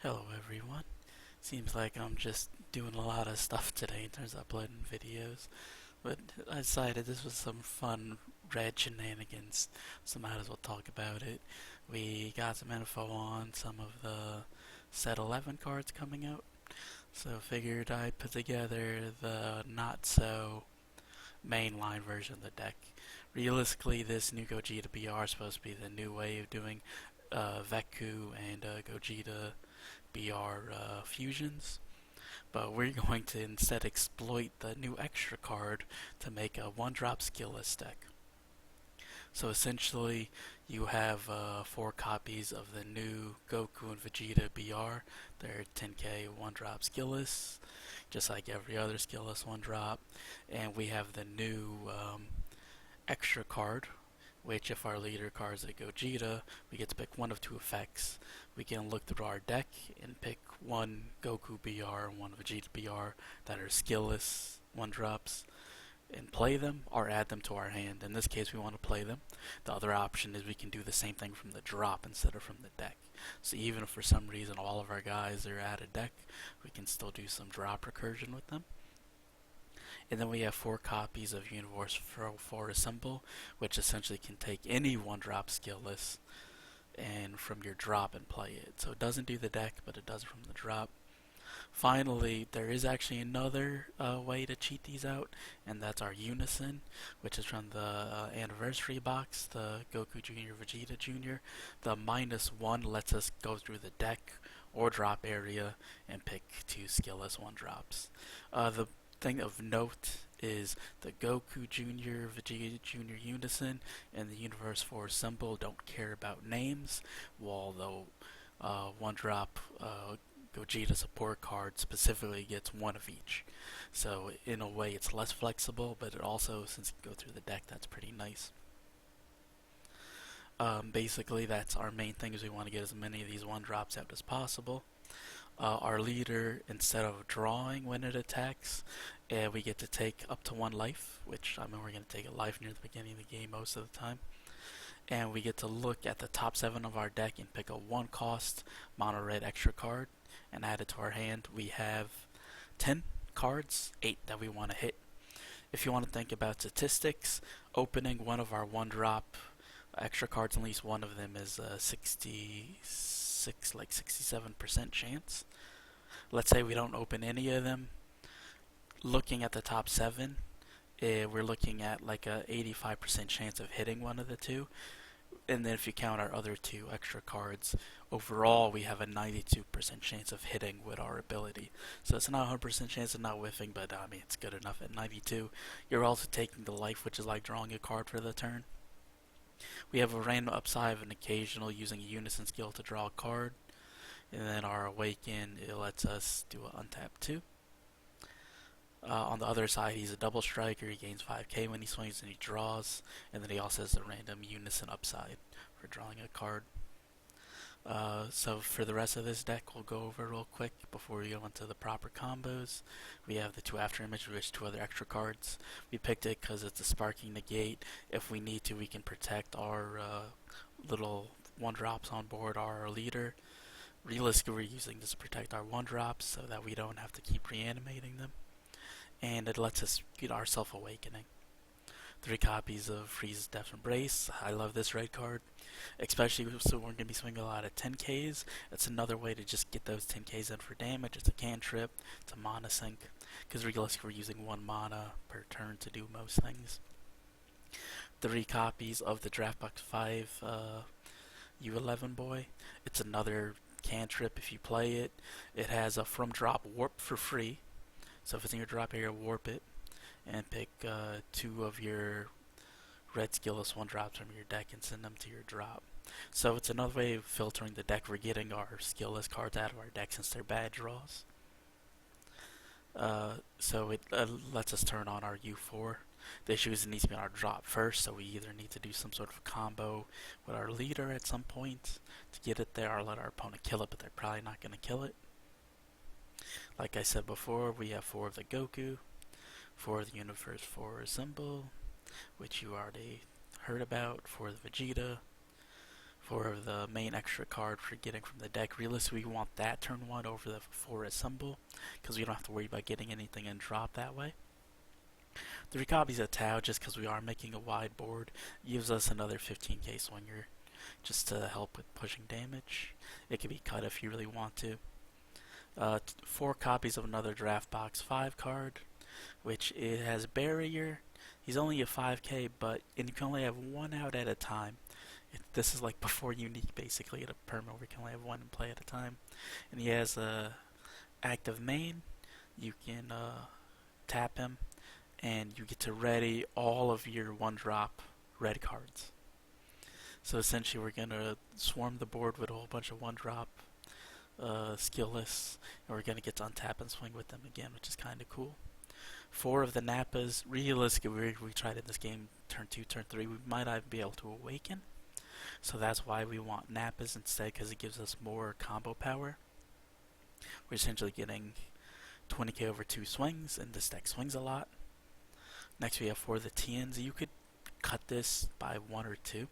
Hello everyone. Seems like I'm just doing a lot of stuff today in terms of uploading videos, but I decided this was some fun red shenanigans, so might as well talk about it. We got some info on some of the set 11 cards coming out, so figured I'd put together the not so mainline version of the deck. Realistically, this new Gogeta BR is supposed to be the new way of doing Veku and Gogeta BR fusions, but we're going to instead exploit the new extra card to make a one-drop skillless deck. So essentially, you have 4 copies of the new Goku and Vegeta BR. They're 10k one-drop skillless, just like every other skillless one-drop. And we have the new extra card, which if our leader card is a Gogeta, we get to pick one of 2 effects. We can look through our deck and pick one Goku BR and one Vegeta BR that are skillless one-drops and play them or add them to our hand. In this case, we want to play them. The other option is we can do the same thing from the drop instead of from the deck. So even if for some reason all of our guys are out of deck, we can still do some drop recursion with them. And then we have 4 copies of Universe for Assemble, which essentially can take any one-drop skillless and from your drop and play it. So it doesn't do the deck, but it does it from the drop. Finally, there is actually another way to cheat these out, and that's our Unison, which is from the anniversary box, the Goku Jr., Vegeta Jr. The -1 lets us go through the deck or drop area and pick 2 skillless one-drops. The thing of note is the Goku Jr., Vegeta Jr. Unison and the Universe 4 symbol don't care about names, while the one-drop Gogeta support card specifically gets 1 of each. So in a way it's less flexible, but it also, since you go through the deck, that's pretty nice. Basically that's our main thing, is we want to get as many of these one-drops out as possible. Our leader, instead of drawing when it attacks, we get to take up to 1 life, which I mean we're going to take a life near the beginning of the game most of the time. And we get to look at the top 7 of our deck and pick a 1-cost mono red extra card and add it to our hand. We have 10 cards, 8 that we want to hit. If you want to think about statistics, opening one of our 1-drop extra cards, at least one of them, is a 67% chance. Let's say we don't open any of them. Looking at the top 7, we're looking at like a 85% chance of hitting one of the 2. And then if you count our other 2 extra cards, overall we have a 92% chance of hitting with our ability. So it's not a 100% chance of not whiffing, but I mean it's good enough at 92. You're also taking the life, which is like drawing a card for the turn. We have a random upside of an occasional using a Unison skill to draw a card. And then our Awaken, it lets us do an untap 2. On the other side, he's a double striker. He gains 5k when he swings and he draws. And then he also has a random Unison upside for drawing a card. So for the rest of this deck, we'll go over real quick before we go into the proper combos. We have the 2 after image, which 2 other extra cards. We picked it because it's a sparking negate. If we need to, we can protect our little 1-drops on board our leader. Realistically, we're using this to protect our 1-drops so that we don't have to keep reanimating them. And it lets us get our self-awakening. 3 copies of Frieza's Death Embrace. I love this red card, especially so we're going to be swinging a lot of 10ks. It's another way to just get those 10ks in for damage. It's a cantrip, it's a mana sink, because realistically we're using 1 mana per turn to do most things. 3 copies of the Draft Box 5 U11 boy. It's another cantrip if you play it. It has a from drop warp for free. So if it's in your drop area, warp it and pick 2 of your red skillless 1-drops from your deck and send them to your drop. So it's another way of filtering the deck. We're getting our skillless cards out of our deck since they're bad draws. So it lets us turn on our U4. The issue is it needs to be on our drop first, so we either need to do some sort of combo with our leader at some point to get it there, or let our opponent kill it, but they're probably not going to kill it. Like I said before, we have 4 of the Goku, 4 of the Universe 4 symbol, which you already heard about, 4 of the Vegeta, for the main extra card for getting from the deck. Realistically, we want that turn 1 over the 4 Assemble, because we don't have to worry about getting anything in drop that way. 3 copies of Tau, just because we are making a wide board, gives us another 15k swinger, just to help with pushing damage. It can be cut if you really want to. 4 copies of another Draft Box 5 card, which it has Barrier. He's only a 5k, and you can only have 1 out at a time. This is like before Unique, basically, at a perma where you can only have 1 in play at a time. And he has a active main. You can tap him, and you get to ready all of your 1-drop red cards. So essentially we're going to swarm the board with a whole bunch of 1-drop skillless, and we're going to get to untap and swing with them again, which is kind of cool. 4 of the Nappas, realistically, we tried in this game turn 2, turn 3, we might not be able to awaken. So that's why we want Nappas instead, because it gives us more combo power. We're essentially getting 20k over 2 swings, and this deck swings a lot. Next we have 4 of the TNs. You could cut this by 1 or 2.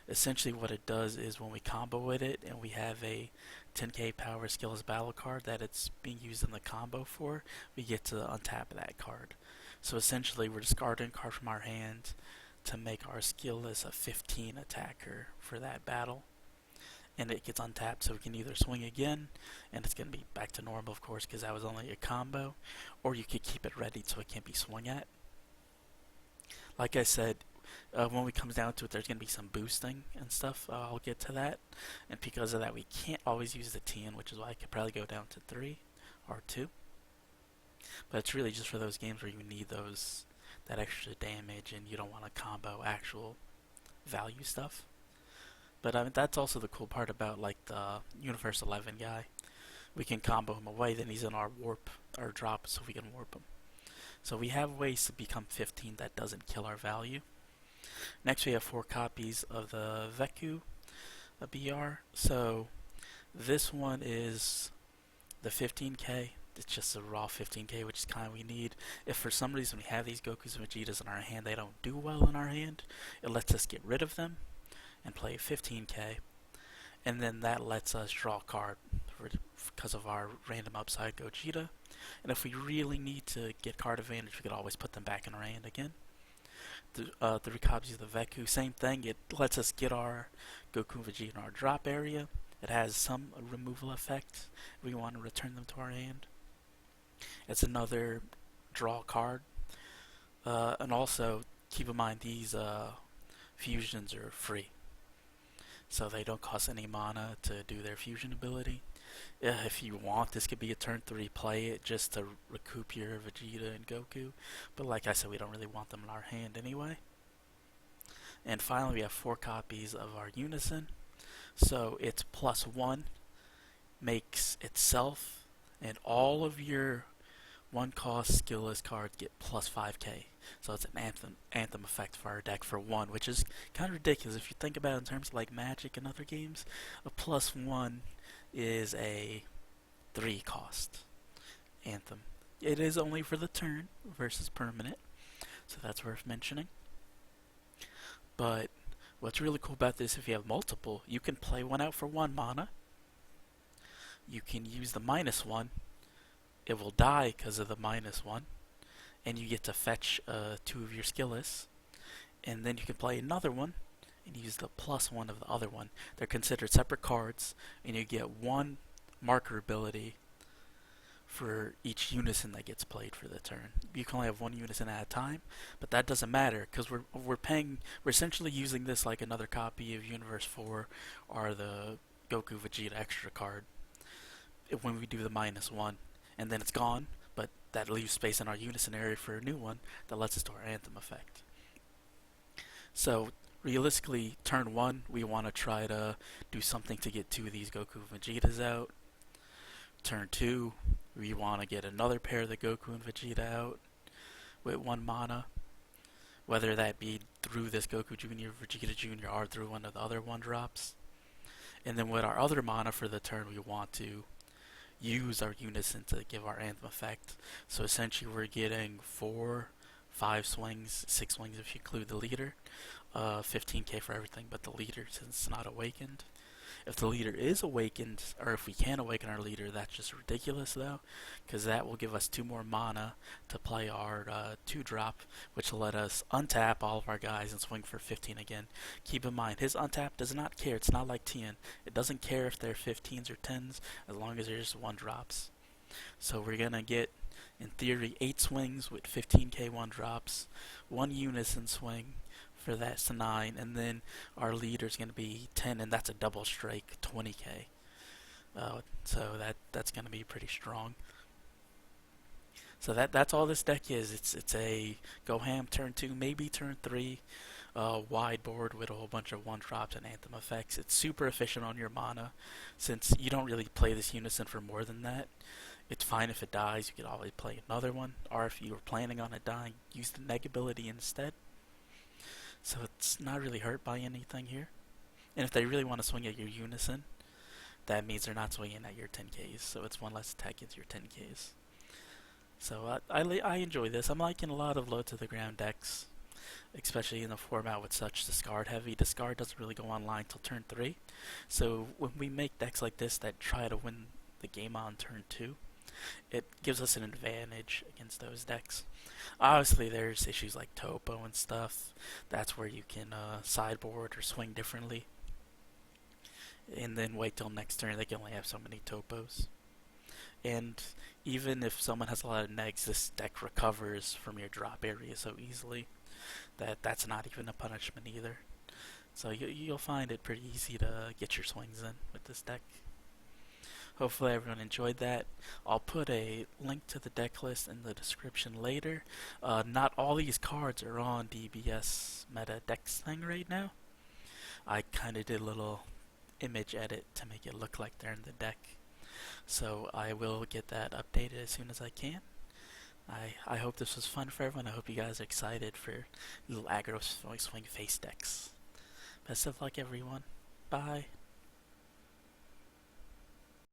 Essentially what it does is when we combo with it and we have a 10k power skillless battle card that it's being used in the combo for, we get to untap that card. So essentially we're discarding a card from our hand to make our skillless a 15 attacker for that battle. And it gets untapped, so we can either swing again, and it's going to be back to normal, of course, because that was only a combo, or you could keep it ready so it can't be swung at. Like I said, when it comes down to it, there's going to be some boosting and stuff. I'll get to that. And because of that, we can't always use the TN, which is why I could probably go down to 3 or 2. But it's really just for those games where you need that extra damage and you don't want to combo actual value stuff. But I mean, that's also the cool part about like the Universe 11 guy. We can combo him away, then he's in our warp or drop, so we can warp him. So we have ways to become 15 that doesn't kill our value. Next we have 4 copies of the Veku BR. So this one is the 15k. It's just a raw 15k, which is kind of we need. If for some reason we have these Gokus and Vegetas in our hand, they don't do well in our hand, it lets us get rid of them and play 15k. And then that lets us draw a card because of our random upside Gogeta. And if we really need to get card advantage, we could always put them back in our hand again. 3 copies of the Veku, same thing. It lets us get our Goku and Vegeta in our drop area. It has some removal effect if we want to return them to our hand. It's another draw card. And also, keep in mind these fusions are free. So they don't cost any mana to do their fusion ability. If you want, this could be a turn 3 play it just to recoup your Vegeta and Goku. But like I said, we don't really want them in our hand anyway. And finally, we have 4 copies of our Unison. So it's +1, makes itself and all of your 1-cost skillless cards get +5k. So it's an anthem effect for our deck for 1, which is kind of ridiculous if you think about it in terms of like Magic and other games. A +1 is a 3-cost anthem. It is only for the turn versus permanent, so that's worth mentioning. But what's really cool about this, if you have multiple, you can play one out for 1 mana. You can use the -1. It will die because of the -1. And you get to fetch 2 of your skillless. And then you can play another one and use the +1 of the other one. They're considered separate cards, and you get 1 marker ability for each unison that gets played for the turn. You can only have 1 unison at a time, but that doesn't matter because we're essentially using this like another copy of Universe 4 or the Goku Vegeta extra card when we do the -1, and then it's gone, but that leaves space in our unison area for a new one that lets us do our anthem effect. So realistically, turn 1, we want to try to do something to get 2 of these Goku and Vegetas out. Turn 2, we want to get another pair of the Goku and Vegeta out with 1 mana. Whether that be through this Goku Jr., Vegeta Jr., or through one of the other 1-drops. And then with our other mana for the turn, we want to use our unison to give our anthem effect. So essentially we're getting 4, 5 swings, 6 swings if you include the leader, 15k for everything but the leader since it's not awakened. If the leader is awakened, or if we can awaken our leader, that's just ridiculous though, because that will give us 2 more mana to play our 2-drop, which will let us untap all of our guys and swing for 15 again. Keep in mind, his untap does not care. It's not like Tien. It doesn't care if they're 15s or 10s, as long as they're just 1-drops. So we're going to get, in theory, 8 swings with 15k 1-drops, 1 unison swing for that's 9, and then our leader's going to be 10, and that's a double strike, 20k. So that's going to be pretty strong. So that's all this deck is. It's a go ham turn 2, maybe turn 3, wide board with a whole bunch of 1-drops and anthem effects. It's super efficient on your mana, since you don't really play this unison for more than that. It's fine if it dies, you could always play another one, or if you were planning on it dying, use the neg ability instead. So it's not really hurt by anything here. And if they really want to swing at your unison, that means they're not swinging at your 10Ks, so it's 1 less attack against your 10Ks. So I enjoy this. I'm liking a lot of low to the ground decks, especially in a format with such discard heavy. Discard doesn't really go online till turn 3, so when we make decks like this that try to win the game on turn 2, it gives us an advantage against those decks. Obviously, there's issues like topo and stuff. That's where you can sideboard or swing differently, and then wait till next turn. They can only have so many topos. And even if someone has a lot of negs, this deck recovers from your drop area so easily that that's not even a punishment either. So you'll find it pretty easy to get your swings in with this deck. Hopefully everyone enjoyed that. I'll put a link to the deck list in the description later. Not all these cards are on DBS meta decks thing right now. I kind of did a little image edit to make it look like they're in the deck. So I will get that updated as soon as I can. I hope this was fun for everyone. I hope you guys are excited for little aggro swing face decks. Best of luck everyone. Bye.